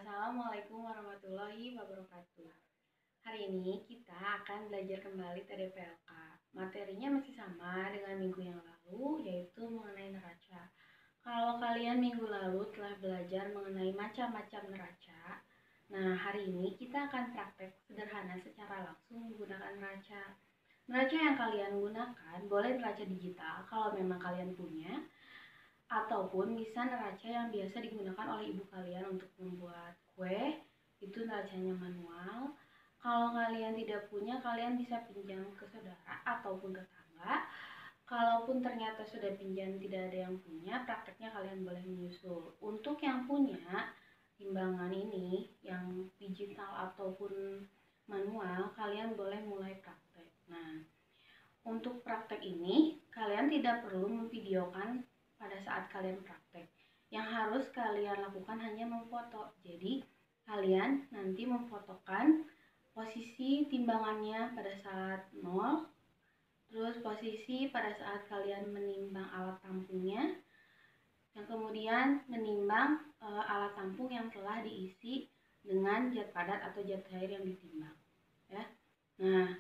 Assalamualaikum warahmatullahi wabarakatuh. Hari ini kita akan belajar kembali TDPLK. Materinya masih sama dengan minggu yang lalu, yaitu mengenai neraca. Kalau kalian minggu lalu telah belajar mengenai macam-macam neraca, nah hari ini kita akan praktek sederhana secara langsung menggunakan neraca. Neraca yang kalian gunakan boleh neraca digital kalau memang kalian punya, ataupun bisa neraca yang biasa digunakan oleh ibu kalian untuk membuat kue, itu neracanya manual. Kalau kalian tidak punya, kalian bisa pinjam ke saudara ataupun tetangga. Kalaupun ternyata sudah pinjam tidak ada yang punya, prakteknya kalian boleh menyusul. Untuk yang punya timbangan ini, yang digital ataupun manual, kalian boleh mulai praktek. Nah, untuk praktek ini, kalian tidak perlu memvideokan pada saat kalian praktek. Yang harus kalian lakukan hanya memfoto. Jadi, kalian nanti memfotokan posisi timbangannya pada saat 0, terus posisi pada saat kalian menimbang alat tampungnya, yang kemudian menimbang alat tampung yang telah diisi dengan zat padat atau zat cair yang ditimbang. Ya. Nah,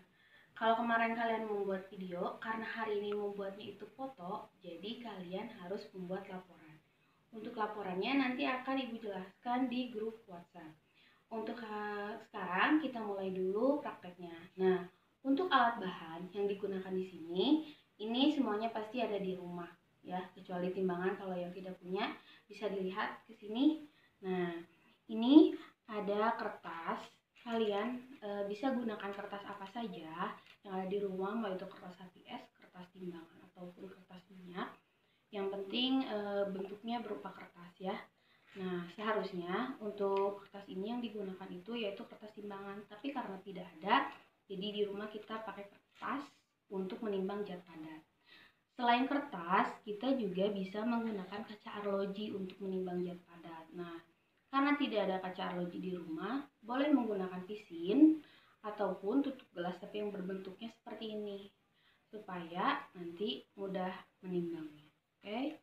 kalau kemarin kalian membuat video, karena hari ini membuatnya itu foto, jadi kalian harus membuat laporan. Untuk laporannya nanti akan Ibu jelaskan di grup WhatsApp. Untuk sekarang kita mulai dulu prakteknya. Nah, untuk alat bahan yang digunakan di sini, ini semuanya pasti ada di rumah, ya, kecuali timbangan. Kalau yang tidak punya, bisa dilihat ke sini. Nah, ini ada kertas. Kalian bisa gunakan kertas apa saja yang ada di rumah, mau itu kertas HPS, kertas timbangan, ataupun kertas minyak. Yang penting bentuknya berupa kertas, ya. Nah, seharusnya untuk kertas ini yang digunakan itu yaitu kertas timbangan. Tapi karena tidak ada, jadi di rumah kita pakai kertas untuk menimbang zat padat. Selain kertas, kita juga bisa menggunakan kaca arloji untuk menimbang zat padat. Nah, karena tidak ada kaca arloji di rumah, boleh menggunakan pisin ataupun tutup gelas tapi yang berbentuknya seperti ini, supaya nanti mudah menimbangnya. Oke.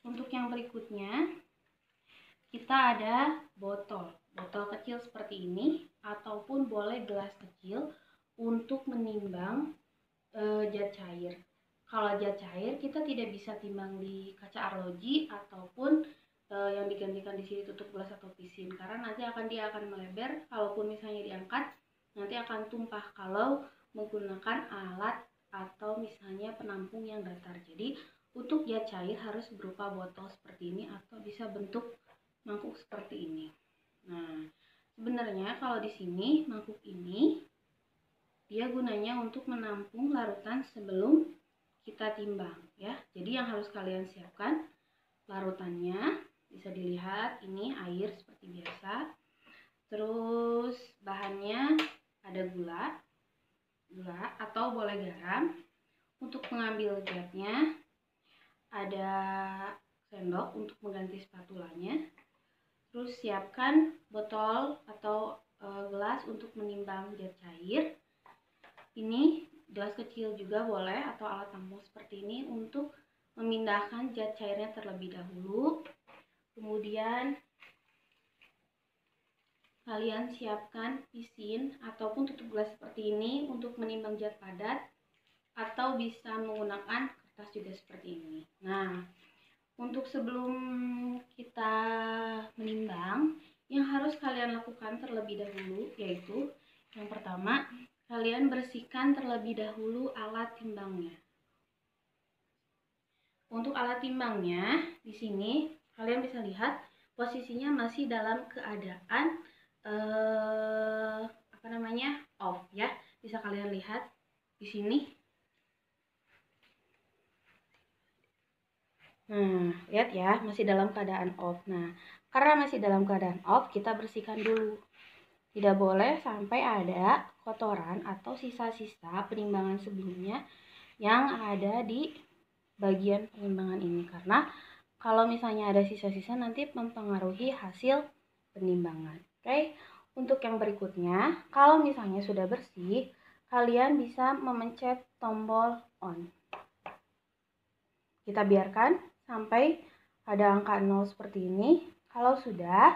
Untuk yang berikutnya, kita ada botol kecil seperti ini, ataupun boleh gelas kecil untuk menimbang zat cair. Kalau zat cair kita tidak bisa timbang di kaca arloji ataupun yang digantikan di sini tutup gelas atau pisin, karena nanti dia akan melebar. Kalaupun misalnya diangkat, nanti akan tumpah kalau menggunakan alat atau misalnya penampung yang datar. Jadi untuk zat cair harus berupa botol seperti ini atau bisa bentuk mangkuk seperti ini. Nah, sebenarnya kalau di sini mangkuk ini dia gunanya untuk menampung larutan sebelum kita timbang, ya. Jadi yang harus kalian siapkan larutannya, bisa dilihat ini air seperti biasa. Terus bahannya ada gula atau boleh garam. Untuk mengambil zatnya ada sendok untuk mengganti spatulanya. Terus siapkan botol atau gelas untuk menimbang zat cair. Ini gelas kecil juga boleh atau alat tampung seperti ini untuk memindahkan zat cairnya terlebih dahulu. Kemudian kalian siapkan pisin ataupun tutup gelas seperti ini untuk menimbang zat padat, atau bisa menggunakan kertas juga seperti ini. Nah, untuk sebelum kita menimbang, yang harus kalian lakukan terlebih dahulu yaitu yang pertama, kalian bersihkan terlebih dahulu alat timbangnya. Untuk alat timbangnya di sini kalian bisa lihat posisinya masih dalam keadaan off, ya. Bisa kalian lihat di sini. Nah, lihat ya, masih dalam keadaan off. Nah, karena masih dalam keadaan off, kita bersihkan dulu. Tidak boleh sampai ada kotoran atau sisa-sisa penimbangan sebelumnya yang ada di bagian penimbangan ini. Karena kalau misalnya ada sisa-sisa nanti mempengaruhi hasil penimbangan. Oke, untuk yang berikutnya, kalau misalnya sudah bersih, kalian bisa memencet tombol on. Kita biarkan sampai ada angka 0 seperti ini. Kalau sudah,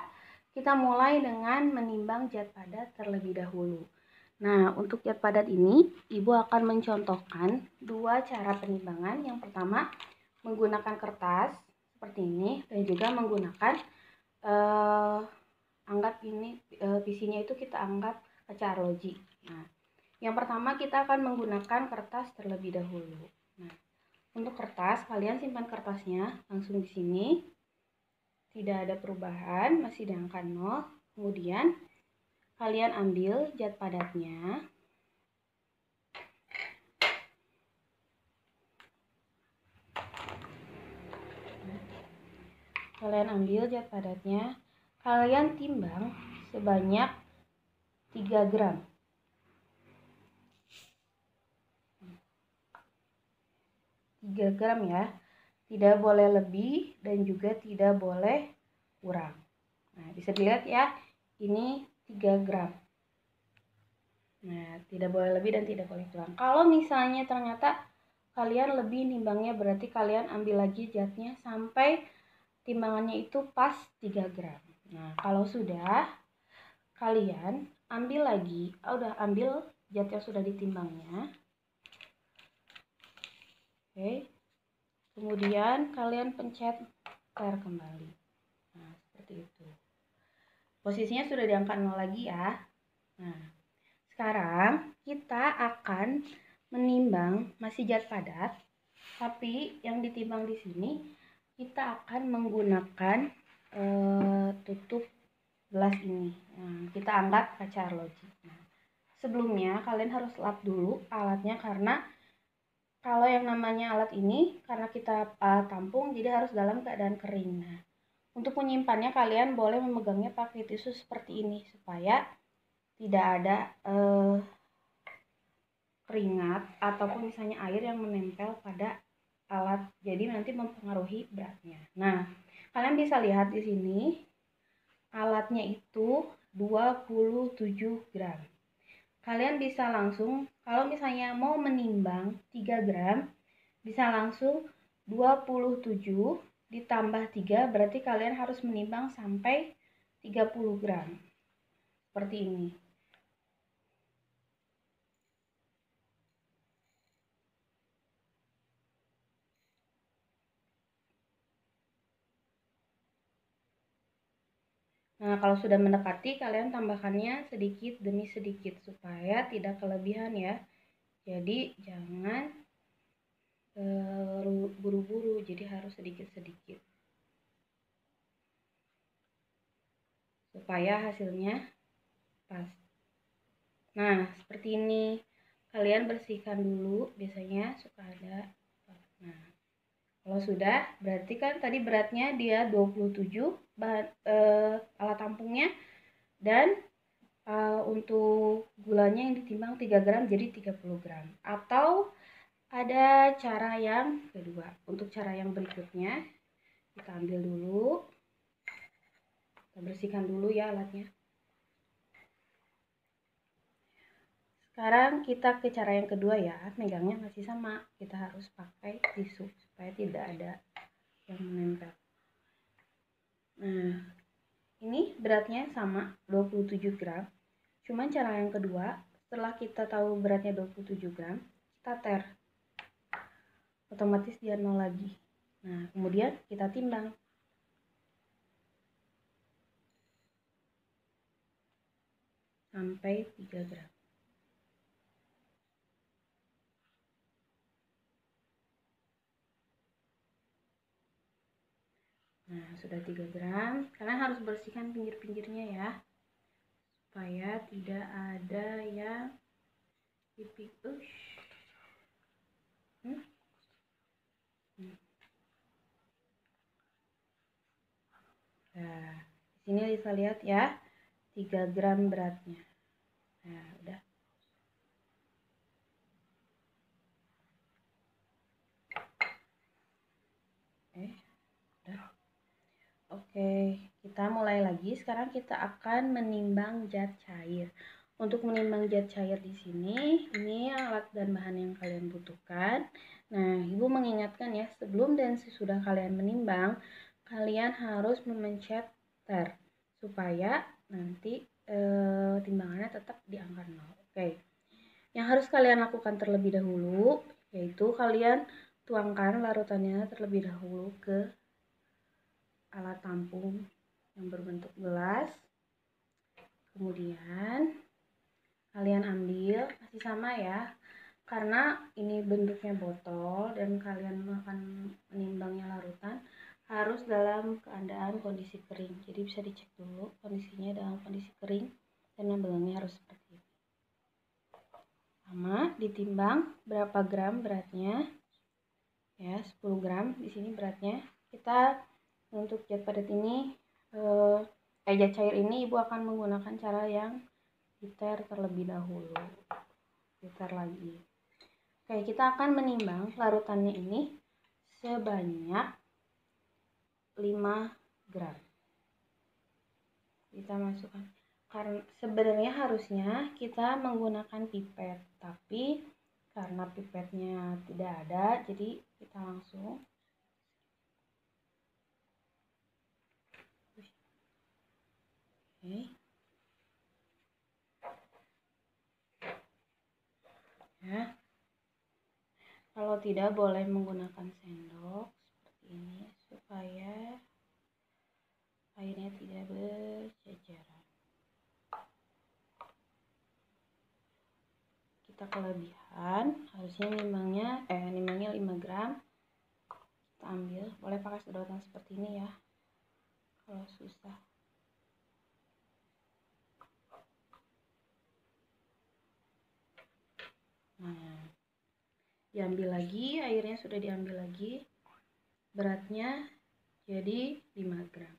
kita mulai dengan menimbang zat padat terlebih dahulu. Nah, untuk zat padat ini, Ibu akan mencontohkan dua cara penimbangan. Yang pertama, menggunakan kertas seperti ini dan juga menggunakan anggap ini visinya itu kita anggap kaca arloji. Nah, yang pertama kita akan menggunakan kertas terlebih dahulu. Nah, untuk kertas, kalian simpan kertasnya langsung di sini. Tidak ada perubahan, masih di angka 0. Kemudian kalian ambil zat padatnya. Kalian timbang sebanyak 3 gram. 3 gram ya. Tidak boleh lebih dan juga tidak boleh kurang. Nah, bisa dilihat ya, ini 3 gram. Nah, tidak boleh lebih dan tidak boleh kurang. Kalau misalnya ternyata kalian lebih nimbangnya, berarti kalian ambil lagi zatnya sampai timbangannya itu pas 3 gram. Nah, kalau sudah, kalian ambil lagi, ambil zat yang sudah ditimbangnya. Oke. Kemudian kalian pencet enter kembali. Nah, seperti itu. Posisinya sudah di angka 0 lagi ya. Nah, sekarang kita akan menimbang masih zat padat, tapi yang ditimbang di sini kita akan menggunakan tutup gelas ini. Nah, kita anggap kaca arloji. Nah, sebelumnya kalian harus lap dulu alatnya, karena kalau yang namanya alat ini karena kita tampung, jadi harus dalam keadaan kering. Nah, untuk menyimpannya kalian boleh memegangnya pakai tisu seperti ini supaya tidak ada keringat ataupun misalnya air yang menempel pada alat, jadi nanti mempengaruhi beratnya. Nah, kalian bisa lihat di sini alatnya itu 27 gram. Kalian bisa langsung, kalau misalnya mau menimbang 3 gram, bisa langsung 27 ditambah 3, berarti kalian harus menimbang sampai 30 gram. Seperti ini. Nah, kalau sudah mendekati, kalian tambahkannya sedikit demi sedikit supaya tidak kelebihan ya. Jadi jangan buru-buru, jadi harus sedikit-sedikit supaya hasilnya pas. Nah, seperti ini. Kalian bersihkan dulu, biasanya suka ada. Nah, kalau sudah, berarti kan tadi beratnya dia 27 alat tampungnya, dan untuk gulanya yang ditimbang 3 gram jadi 30 gram. Atau ada cara yang kedua. Untuk cara yang berikutnya, kita ambil dulu, kita bersihkan dulu ya alatnya. Sekarang kita ke cara yang kedua ya, megangnya masih sama, kita harus pakai tisu supaya tidak ada yang menempel. Nah, ini beratnya sama 27 gram, cuman cara yang kedua, setelah kita tahu beratnya 27 gram, kita ter, otomatis dia 0 lagi. Nah, kemudian kita timbang. Sampai 3 gram. Nah, sudah 3 gram. Kalian harus bersihkan pinggir-pinggirnya ya, supaya tidak ada yang pipik. Nah, di sini bisa lihat ya, 3 gram beratnya. Nah, udah. Udah. Oke, kita mulai lagi. Sekarang kita akan menimbang zat cair. Untuk menimbang zat cair di sini, ini alat dan bahan yang kalian butuhkan. Nah, Ibu mengingatkan ya, sebelum dan sesudah kalian menimbang, kalian harus memencet enter supaya nanti timbangannya tetap di angka 0. Oke. Yang harus kalian lakukan terlebih dahulu yaitu kalian tuangkan larutannya terlebih dahulu ke alat tampung yang berbentuk gelas. Kemudian kalian ambil, masih sama ya, karena ini bentuknya botol dan kalian akan menimbangnya larutan, harus dalam keadaan kondisi kering. Jadi bisa dicek dulu kondisinya dalam kondisi kering dan membelangnya harus seperti ini. Sama, ditimbang berapa gram beratnya. Ya, 10 gram di sini beratnya. Kita untuk zat padat ini zat cair ini ibu akan menggunakan cara yang liter terlebih dahulu. Liter lagi. Oke, kita akan menimbang larutannya ini sebanyak 5 gram. Kita masukkan. Karena sebenarnya harusnya kita menggunakan pipet, tapi karena pipetnya tidak ada, jadi kita langsung ya. Kalau tidak boleh menggunakan sendok seperti ini supaya airnya tidak berceceran. Kita kelebihan, harusnya nimbangnya 5 gram. Kita ambil, boleh pakai sedotan seperti ini ya. Kalau susah. Nah, diambil lagi, airnya sudah diambil lagi. Beratnya jadi 5 gram.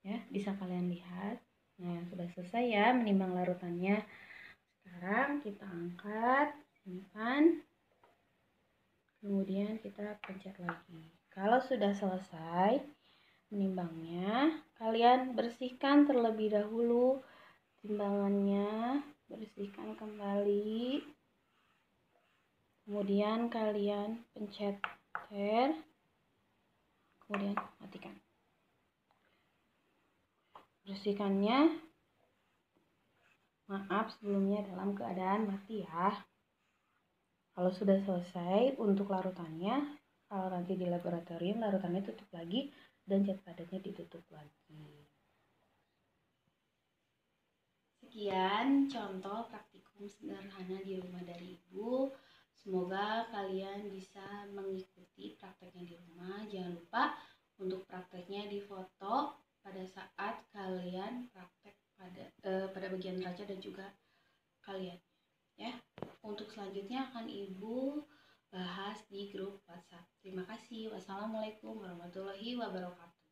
Ya, bisa kalian lihat. Nah, sudah selesai ya menimbang larutannya. Sekarang kita angkat, simpan. Kemudian kita pencet lagi. Kalau sudah selesai menimbangnya, kalian bersihkan terlebih dahulu timbangannya, bersihkan kembali. Kemudian kalian pencet enter, kemudian matikan. Bersihkannya, maaf sebelumnya dalam keadaan mati ya. Kalau sudah selesai untuk larutannya, kalau nanti di laboratorium larutannya tutup lagi dan zat padatnya ditutup lagi. Sekian contoh praktikum sederhana di rumah dari Ibu. Semoga kalian bisa mengikuti prakteknya di rumah. Jangan lupa untuk prakteknya difoto pada saat kalian praktek pada bagian neraca dan juga kalian ya. Untuk selanjutnya akan Ibu bahas di grup WhatsApp. Terima kasih. Wassalamualaikum warahmatullahi wabarakatuh.